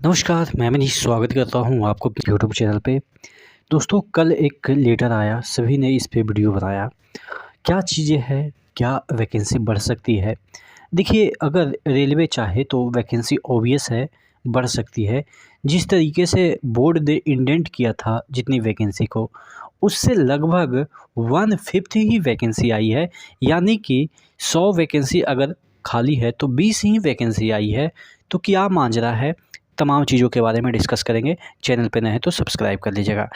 नमस्कार, मैं मनीष स्वागत करता हूँ आपको अपने यूट्यूब चैनल पे। दोस्तों, कल एक लेटर आया, सभी ने इस पे वीडियो बनाया। क्या चीज़ें हैं, क्या वैकेंसी बढ़ सकती है? देखिए, अगर रेलवे चाहे तो वैकेंसी ऑब्वियस है, बढ़ सकती है। जिस तरीके से बोर्ड ने इंडेंट किया था जितनी वैकेंसी को, उससे लगभग 1/5 ही वैकेंसी आई है। यानी कि 100 वैकेंसी अगर खाली है तो 20 ही वैकेंसी आई है। तो क्या माजरा है, तमाम चीज़ों के बारे में डिस्कस करेंगे। चैनल पे नए हैं तो सब्सक्राइब कर लीजिएगा।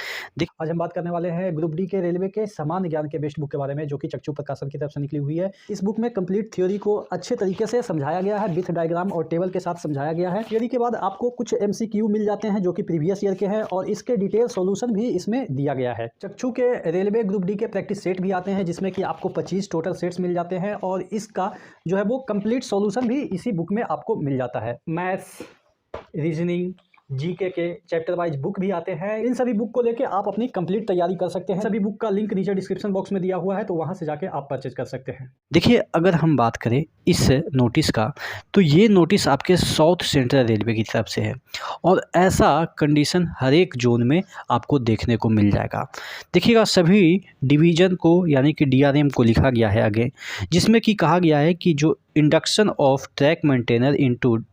आज हम बात करने वाले हैं ग्रुप डी के रेलवे के सामान्य ज्ञान के बेस्ट बुक के बारे में, जो कि चक्षु प्रकाशन की तरफ से निकली हुई है। इस बुक में कंप्लीट थ्योरी को अच्छे तरीके से समझाया गया है, विथ डायग्राम और टेबल के साथ समझाया गया है। थ्योरी के बाद आपको कुछ MCQ मिल जाते हैं जो कि प्रीवियस ईयर के हैं, और इसके डिटेल सोल्यूशन भी इसमें दिया गया है। चक्षु के रेलवे ग्रुप डी के प्रैक्टिस सेट भी आते हैं, जिसमें कि आपको 25 टोटल सेट्स मिल जाते हैं, और इसका जो है वो कंप्लीट सोल्यूशन भी इसी बुक में आपको मिल जाता है। मैथ्स, रीजनिंग, जीके के चैप्टर वाइज बुक भी आते हैं। इन सभी बुक को लेके आप अपनी कंप्लीट तैयारी कर सकते हैं। सभी बुक का लिंक नीचे डिस्क्रिप्शन बॉक्स में दिया हुआ है, तो वहां से जाके आप परचेज कर सकते हैं। देखिए, अगर हम बात करें इस नोटिस का, तो ये नोटिस आपके साउथ सेंट्रल रेलवे की तरफ से है, और ऐसा कंडीशन हर एक जोन में आपको देखने को मिल जाएगा। देखिएगा, सभी डिवीज़न को यानी कि DRM को लिखा गया है आगे, जिसमें कि कहा गया है कि जो induction of track maintainer into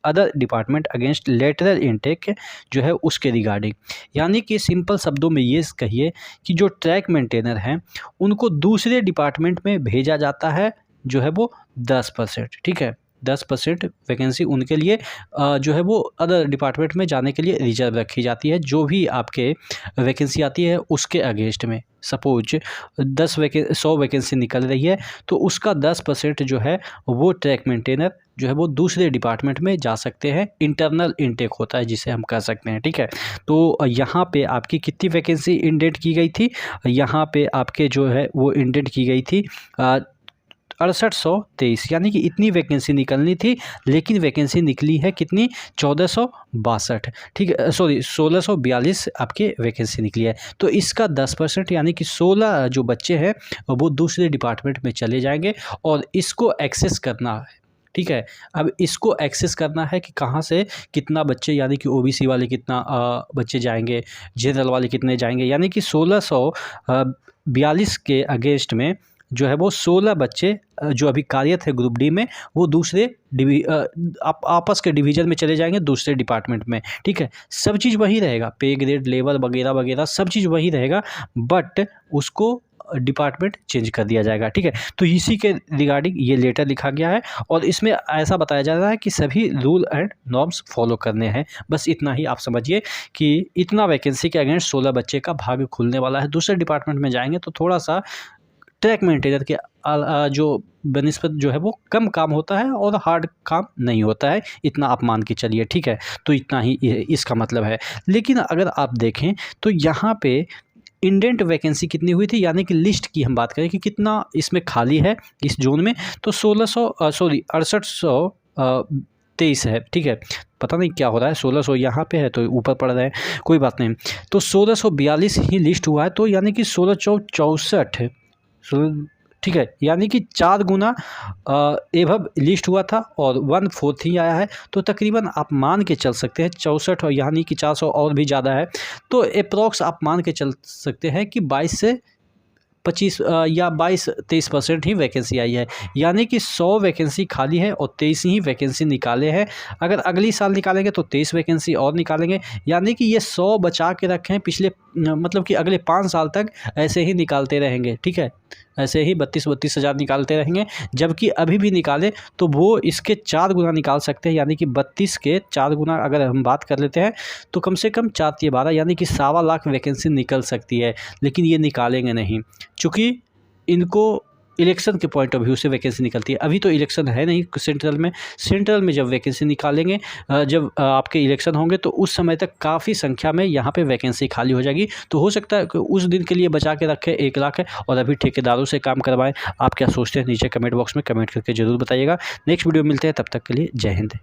other department against lateral intake जो है उसके रिगार्डिंग, यानी कि सिंपल शब्दों में ये कहिए कि जो ट्रैक मेंटेनर हैं उनको दूसरे डिपार्टमेंट में भेजा जाता है, जो है वो 10%, ठीक है। 10% वैकेंसी उनके लिए जो है वो अदर डिपार्टमेंट में जाने के लिए रिजर्व रखी जाती है। जो भी आपके वैकेंसी आती है उसके अगेंस्ट में, सपोज 100 वैकेंसी निकल रही है, तो उसका 10% जो है वो ट्रैक मेंटेनर जो है वो दूसरे डिपार्टमेंट में जा सकते हैं। इंटरनल इनटेक होता है जिसे हम कह सकते हैं, ठीक है। तो यहाँ पे आपकी कितनी वैकेंसी इंडेंट की गई थी? यहाँ पे आपके जो है वो इंडेंट की गई थी 6823, यानी कि इतनी वैकेंसी निकलनी थी, लेकिन वैकेंसी निकली है कितनी? 1462, ठीक है, सॉरी 1642 आपके वैकेंसी निकली है। तो इसका 10% यानी कि 16 जो बच्चे हैं वो दूसरे डिपार्टमेंट में चले जाएंगे, और इसको एक्सेस करना है, ठीक है। अब इसको एक्सेस करना है कि कहाँ से कितना बच्चे, यानी कि OBC वाले कितना बच्चे जाएंगे, जनरल वाले कितने जाएंगे, यानी कि 1642 के अगेंस्ट में जो है वो 16 बच्चे जो अभी कार्यरत है ग्रुप डी में, वो दूसरे आपस के डिवीज़न में चले जाएंगे, दूसरे डिपार्टमेंट में, ठीक है। सब चीज़ वही रहेगा, पे ग्रेड, लेवल वगैरह वगैरह सब चीज़ वही रहेगा, बट उसको डिपार्टमेंट चेंज कर दिया जाएगा, ठीक है। तो इसी के रिगार्डिंग ये लेटर लिखा गया है, और इसमें ऐसा बताया जा रहा है कि सभी रूल एंड नॉर्म्स फॉलो करने हैं। बस इतना ही आप समझिए कि इतना वैकेंसी के अगेंस्ट 16 बच्चे का भाग्य खुलने वाला है। दूसरे डिपार्टमेंट में जाएंगे तो थोड़ा सा ट्रैक मेंटेनर के जो बनिस्बत जो है वो कम काम होता है, और हार्ड काम नहीं होता है, इतना आप मान के चलिए, ठीक है। तो इतना ही इसका मतलब है। लेकिन अगर आप देखें तो यहाँ पे इंडेंट वैकेंसी कितनी हुई थी, यानी कि लिस्ट की हम बात करें कि कितना इसमें खाली है इस जोन में, तो 6823 है, ठीक है। पता नहीं क्या हो रहा है, 1600 यहाँ पे है तो ऊपर पड़ रहा है, कोई बात नहीं। तो 1642 ही लिस्ट हुआ है, तो यानी कि 1664, ठीक है, यानी कि 4 गुना एभव लिस्ट हुआ था, और 1/4 ही आया है। तो तकरीबन आप मान के चल सकते हैं 64, और यानी कि 400 और भी ज़्यादा है, तो अप्रॉक्स आप मान के चल सकते हैं कि 22 से 25 या 22-23% ही वैकेंसी आई है। यानी कि 100 वैकेंसी खाली है और 23 ही वैकेंसी निकाले हैं। अगर अगली साल निकालेंगे तो 23 वैकेंसी और निकालेंगे, यानी कि ये 100 बचा के रखे हैं पिछले, मतलब कि अगले 5 साल तक ऐसे ही निकालते रहेंगे, ठीक है। ऐसे ही 32-32 हज़ार निकालते रहेंगे, जबकि अभी भी निकालें तो वो इसके 4 गुना निकाल सकते हैं, यानी कि 32 के 4 गुना अगर हम बात कर लेते हैं तो कम से कम 4 या 12, यानी कि 1.25 लाख वैकेंसी निकल सकती है। लेकिन ये निकालेंगे नहीं, चूँकि इनको इलेक्शन के पॉइंट ऑफ व्यू से वैकेंसी निकलती है। अभी तो इलेक्शन है नहीं सेंट्रल में जब वैकेंसी निकालेंगे, जब आपके इलेक्शन होंगे, तो उस समय तक काफ़ी संख्या में यहाँ पे वैकेंसी खाली हो जाएगी। तो हो सकता है कि उस दिन के लिए बचा के रखें 1 लाख है, और अभी ठेकेदारों से काम करवाएं। आप क्या सोचते हैं नीचे कमेंट बॉक्स में कमेंट करके ज़रूर बताइएगा। नेक्स्ट वीडियो मिलते हैं, तब तक के लिए जय हिंद।